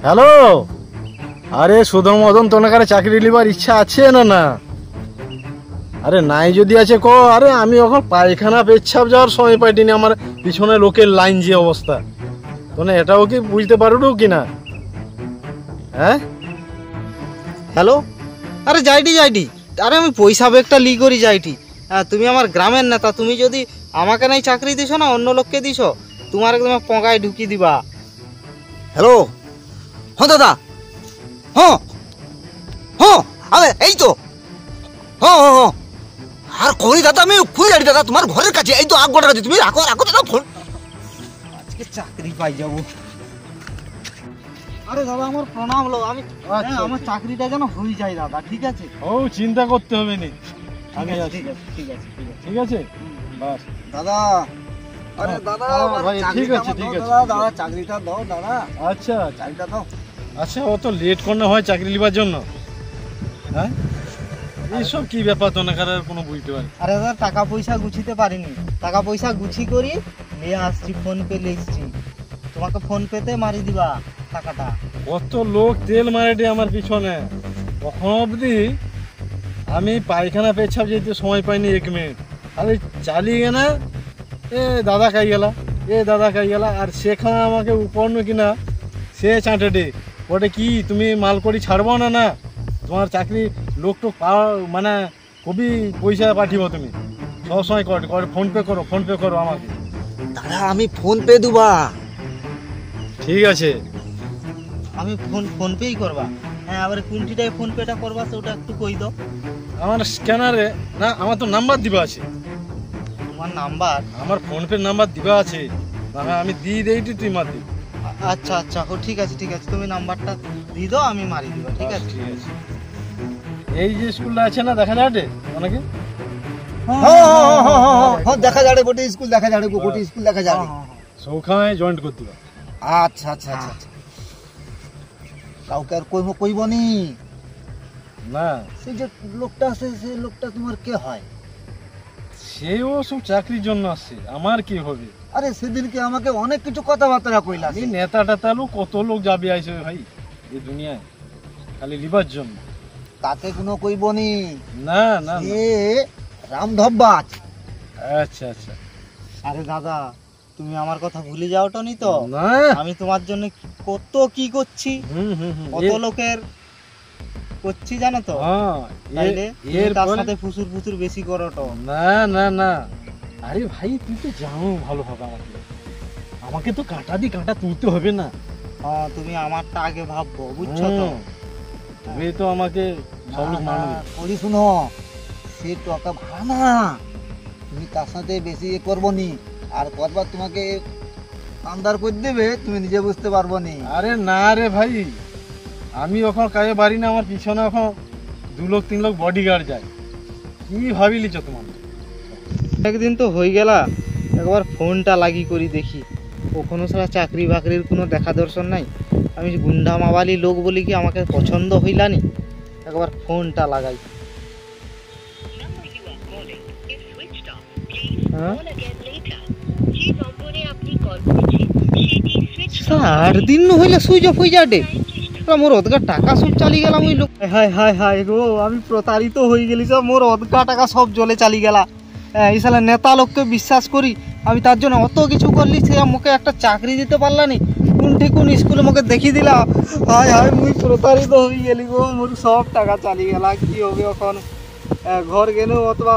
Hello, আরে সুধম মদন তোনাকারে চাকরি লিবার ইচ্ছা আছে না? না আরে নাই যদি আছে ক। আরে আমি এখন পায়খানা পেচ্ছাপ যাওয়ার সময় পাইনি, আমার পিছনে লোকের লাইন যে অবস্থা, তোনে এটাও কি বুঝতে পারো কি না? হ্যাঁ হ্যালো, আরে যাইটি আরে আমি পয়সা ব্যাগটা লি করি যাইটি। হ্যাঁ, তুমি আমার গ্রামের নেতা, তুমি যদি আমাকে নাই চাকরি দিছো না অন্য লোককে দিছো, তোমার একদম পঙ্কায় ঢুকি দিবা। হ্যালো, হ্যাঁ দাদা, হ্যাঁ হ্যাঁ আরে এই তো, হ্যাঁ হ্যাঁ হ্যাঁ আর কই দাদা, আমি খুঁজে যাই দাদা তোমার ঘরের কাছে, এই তো আগ গোটা কাছে, তুমি রাখো রাখো দাদা ফোন। আজকে চাকরি পাই যাব। আরে দাদা আমার প্রণাম লো, আমি আমার চাকরিটা যেন হয়ে যায় দাদা, ঠিক আছে? ও চিন্তা করতে হবে না, আমি আছি। ঠিক আছে ঠিক আছে ঠিক আছে ঠিক আছে বাস দাদা। আরে দাদা ভাই, ঠিক আছে ঠিক আছে দাদা, চাকরিটা দাও দাদা, আচ্ছা চাকরিটা দাও। আচ্ছা, অত লেট করলে হয় চাকরি লিবার জন্য? হ্যাঁ, এইসব কি ব্যাপার তোনাকার কোনো বুঝতে পারি। আরে দাদা টাকা পয়সা গুছিতে পারিনি, টাকা পয়সা গুছি করি নিয়ে আসছি, ফোন পে লিখছি, তোমাকে ফোন পেতে মারি দিবা টাকাটা। কত লোক তেল মারেটে আমার পিছনে, কখন অবধি আমি পায়খানা পেছাপ যেতে সময় পাইনি 1 মিনিট, খালি চালিয়ে না এ দাদা খাই গেলা, এ দাদা খাই গেলা, আর সেখানে আমাকে উপন্ন কিনা সে চাঁটেটে ওটা কি তুমি মাল করি ছাড়বো না? না তোমার চাকরি লোক টোক পাওয়া মানে কবি পয়সা পাঠিব, তুমি সবসময় ফোন পে করো আমাকে। দাদা আমি ফোন পে দুবা। ঠিক আছে, আমি ফোন পেই করবা? হ্যাঁ, আবার কোনটিটাই ফোন পেটা করবা সেটা একটু কই দাও। আমার স্ক্যানারে না, আমার তো নাম্বার দিবা আছে, তোমার নাম্বার? আমার ফোন পে নাম্বার দিবা আছে, আমি দিয়ে দেইটি তুই মার দিবি। আচ্ছা আচ্ছা, ও ঠিক আছে ঠিক আছে, তুমি নাম্বারটা দিয়ে দাও, আমি মারি দিব। ঠিক আছে ঠিক আছে। এই যে স্কুলটা আছে না, দেখা যাবে অনেকে? হ্যাঁ দেখা যাবে, গোটি স্কুল দেখা যাবে, গোটি স্কুল দেখা যাবে। সৌখায় জয়েন্ট করতে পার। আচ্ছা আচ্ছা আচ্ছা আচ্ছা, কাউকে আর কইবনি না, সেই যে লোকটা আছে, সেই লোকটা তোমার কে হয়? সেও সব চাকরির জন্য আসছে, আমার কি হবে? আরে সেদিনকে আমাকে অনেক কিছু কথাবার্তা কইলা। এই নেতা টেতা লোক কত লোক যাবে আইছে ভাই এই দুনিয়ায়, খালি লিবার জন্য। তাকে কোনো কইবনি না না না। এ রাম ধব্বাজ। আচ্ছা আচ্ছা। আরে দাদা তুমি আমার কথা ভুলে যাওটা নি তো? না, আমি তোমার জন্য কত কি করছি, কত লোকের করছি জানো তো? তাইলে এর তার সাথে ফুসুর ফুসুর বেশি করো তো? না না না, আরে ভাই তুই তো জানো ভালো হবে, আমাকে তো কাঁটা দি কাঁটা তুলতে হবে না। হ্যাঁ, তুমি আমারটা আগে ভাববো, বুঝছো তো? তুমি তো আমাকে সব লোক মানবে। করি শুনো, সে টাকা ভাড়া না, তুমি তার সাথে বেশি করবো নি, আর কতবার তোমাকে আন্দার করে দেবে তুমি নিজে বুঝতে পারবো নি। আরে না রে ভাই, আমি এখন কাজে বাড়ি না, আমার পিছনে এখন 2 লোক 3 লোক বডিগার্ড যায়, কি ভাবিলিছ তোমার? একদিন তো হয়ে গেলা, একবার ফোনটা লাগি করি দেখি, কখনো সারা চাকরি বাকরির কোনো দেখা দর্শন নাই। আমি গুন্ডা মাওয়ালি লোক বলি কি আমাকে পছন্দ হইলানি, একবার ফোনটা লাগাই। হ্যাঁ 8 দিন হইলে সুইচ অফ হয়ে যাটে, মোর অধগা টাকা সব চালি গেলাম ওই লোক। হায় হায় হায় গো, আমি প্রতারিত হয়ে গেলি, সব মোর অধগা টাকা সব জলে চালি গেলা। এই সালা নেতা লোককে বিশ্বাস করি আমি, তার জন্য অত কিছু করলি, সে আমাকে একটা চাকরি দিতে পারলানি, কোন স্কুলে আমাকে দেখি দিলা। হায় হায় মুই প্রতারিত হয়ে গেলি গো, মোর সব টাকা চালি গেলা। কি হবে এখন? ঘর গেলেও অথবা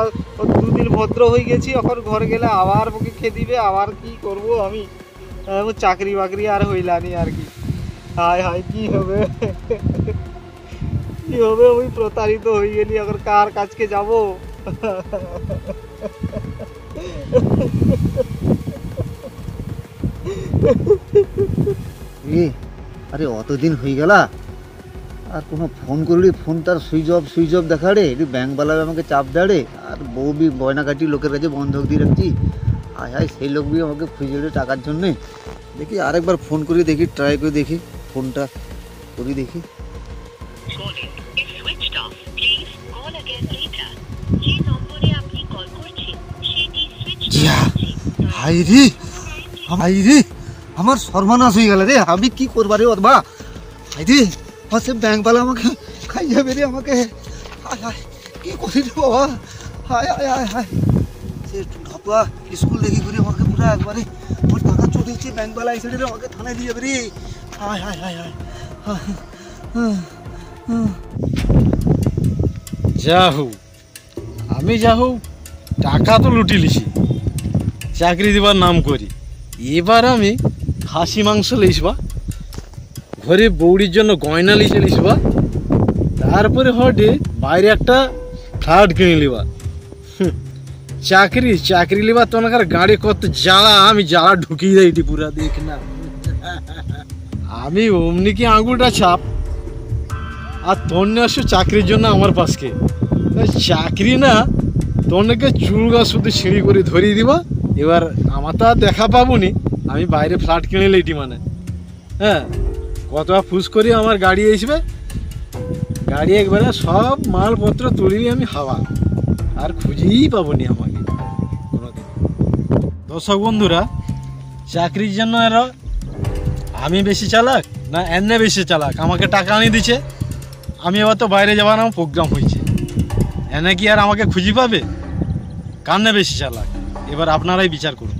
2 দিন ভদ্র হয়ে গেছি, এখন ঘর গেলে আবার মুখে খেয়ে দিবে, আবার কি করব আমি? চাকরি বাকরি আর হইলানি আর কি। হায় হায় কি হবে কি হবে? ওই প্রতারিত হয়ে গেলি, এখন কার কাছকে যাব? আরে অতদিন হয়ে গেল, আর কোনো ফোন করলি ফোন তার সুইচ অফ দেখাড়ে, এটি ব্যাংকওয়ালা আমাকে চাপ দেড়ে, আর বউ বি গয়না কাটি লোকের কাছে বন্ধক দিয়ে রাখছি। হায় হায়, সেই লোক বি আমাকে খুঁজে টাকার জন্যে। দেখি আরেকবার ফোন করে দেখি, ট্রাই করে দেখি, ফোনটা করি দেখি। হাই রে আমার সর্বনাশ হয়ে গেল রে, আমি কি করবা রে? অথবা হাইদি আমার সে ব্যাংকওয়ালা আমাকে খাই যাবে রে আমাকে। হায় হায় কি করি রে বাবা, হায় হায় হায় হায়। সে ঢাপা স্কুল দেখি করে আমাকে পুরো একবারে আমার টাকা চোর দিচ্ছে, ব্যাংকওয়ালা এসে রে আমাকে থানায় দিয়ে যাবে রে। হায় হায় হায় হায়। যা হোক আমি যা হোক টাকা তো লুটি লিছি, চাকরি দিবার নাম করি। এবার আমি খাসি মাংস লিসবা, ঘরে বৌড়ির জন্য গয়না লিচে লিসবা, তারপরে হটে বাইরে একটা ফ্ল্যাট কিনে লিবা। চাকরি লিবা তোনাকার গাড়ি কত জ্বালা, আমি জ্বালা ঢুকিয়ে দেয় এটি পুরা দেখ না। আমি অমনি কি আঙুলটা ছাপ আর তন্নে আসো চাকরির জন্য আমার পাশকে। চাকরি না তন্নেকে চুলগা শুধু সিঁড়ি করে ধরিয়ে দিবা। এবার আমার তো আর দেখা পাবো নি, আমি বাইরে ফ্ল্যাট কিনে লেটি মানে। হ্যাঁ কত ফুস করি আমার গাড়ি আসবে, গাড়ি একবারে সব মালপত্র তুলিয়ে আমি হাওয়া, আর খুঁজেই পাবো নি আমাকে কোনোদিন। দর্শক বন্ধুরা, চাকরির জন্য এরা আমি বেশি চালাক না এনে বেশি চালাক? আমাকে টাকা আনি দিচ্ছে, আমি এবার তো বাইরে যাবার আমার প্রোগ্রাম হয়েছে, এনে কি আর আমাকে খুঁজে পাবে? কান্নে বেশি চালাক? এবার আপনারাই বিচার করুন।